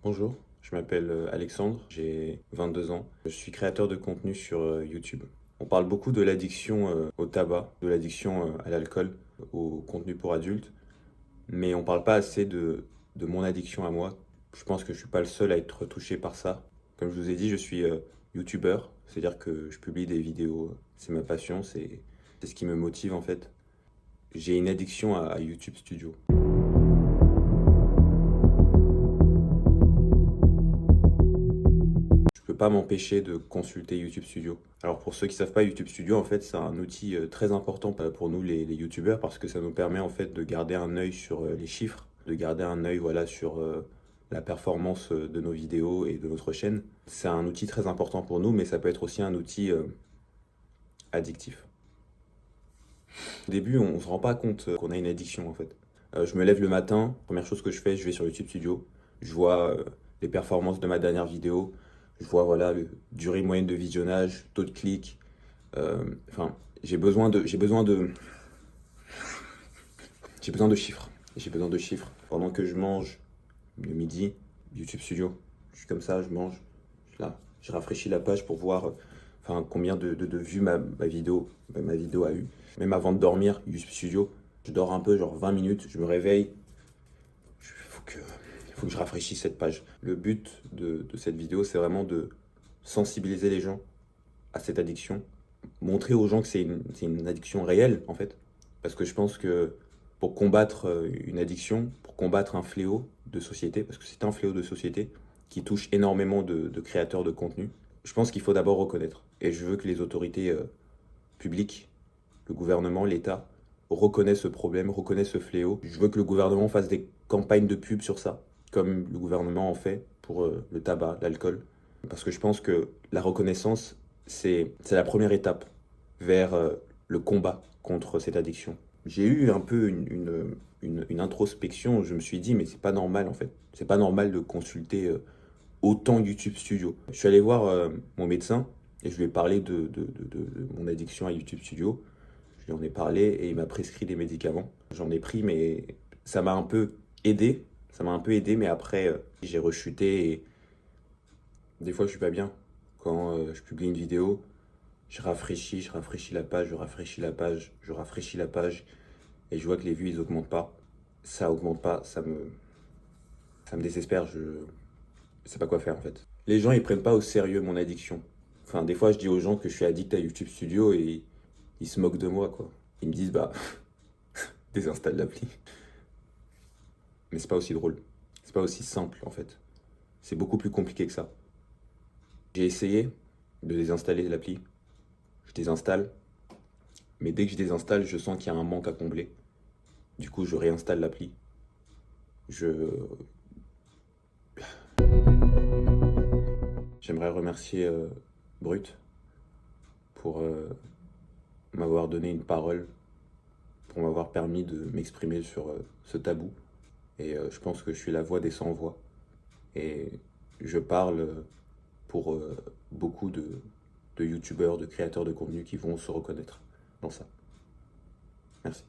Bonjour, je m'appelle Alexandre, j'ai 22 ans. Je suis créateur de contenu sur YouTube. On parle beaucoup de l'addiction au tabac, de l'addiction à l'alcool, au contenu pour adultes, mais on parle pas assez de mon addiction à moi. Je pense que je suis pas le seul à être touché par ça. Comme je vous ai dit, je suis YouTuber, c'est-à-dire que je publie des vidéos, c'est ma passion, c'est ce qui me motive en fait. J'ai une addiction à YouTube Studio. Je peux pas m'empêcher de consulter YouTube Studio. Alors pour ceux qui savent pas, YouTube Studio en fait c'est un outil très important pour nous les YouTubeurs parce que ça nous permet en fait de garder un œil sur les chiffres, de garder un œil voilà sur la performance de nos vidéos et de notre chaîne. C'est un outil très important pour nous, mais ça peut être aussi un outil addictif. Au début, on se rend pas compte qu'on a une addiction en fait. Je me lève le matin, première chose que je fais, je vais sur YouTube Studio, je vois les performances de ma dernière vidéo, je vois voilà le durée moyenne de visionnage, taux de clic. Enfin, j'ai besoin de chiffres. J'ai besoin de chiffres. Pendant que je mange le midi, YouTube Studio, je suis comme ça, je mange, là, je rafraîchis la page pour voir enfin, combien de vues ma vidéo a eu. Même avant de dormir, YouTube Studio, je dors un peu, genre 20 minutes, je me réveille, il faut que je rafraîchisse cette page. Le but de cette vidéo, c'est vraiment de sensibiliser les gens à cette addiction, montrer aux gens que c'est une addiction réelle, en fait. Parce que je pense que pour combattre une addiction, pour combattre un fléau de société, parce que c'est un fléau de société qui touche énormément de créateurs de contenu, je pense qu'il faut d'abord reconnaître. Et je veux que les autorités publiques, le gouvernement, l'État, reconnaissent ce problème, reconnaissent ce fléau. Je veux que le gouvernement fasse des campagnes de pub sur ça, comme le gouvernement en fait pour le tabac, l'alcool. Parce que je pense que la reconnaissance, c'est la première étape vers le combat contre cette addiction. J'ai eu un peu une introspection, je me suis dit, mais c'est pas normal en fait. C'est pas normal de consulter autant YouTube Studio. Je suis allé voir mon médecin et je lui ai parlé de mon addiction à YouTube Studio. Je lui en ai parlé et il m'a prescrit des médicaments. J'en ai pris, mais ça m'a un peu aidé. Ça m'a un peu aidé, mais après, j'ai rechuté et des fois, je suis pas bien. Quand je publie une vidéo, je rafraîchis la page, je rafraîchis la page, je rafraîchis la page et je vois que les vues, ils augmentent pas. Ça augmente pas, ça me désespère, je sais pas quoi faire en fait. Les gens, ils prennent pas au sérieux mon addiction. Enfin, des fois, je dis aux gens que je suis addict à YouTube Studio et ils se moquent de moi, quoi. Ils me disent, bah, désinstalle l'appli. Mais c'est pas aussi drôle. C'est pas aussi simple, en fait. C'est beaucoup plus compliqué que ça. J'ai essayé de désinstaller l'appli. Je désinstalle. Mais dès que je désinstalle, je sens qu'il y a un manque à combler. Du coup, je réinstalle l'appli. Je... J'aimerais remercier Brut pour m'avoir donné une parole, pour m'avoir permis de m'exprimer sur ce tabou. Et je pense que je suis la voix des sans-voix. Et je parle pour beaucoup de youtubeurs, de créateurs de contenu qui vont se reconnaître dans ça. Merci.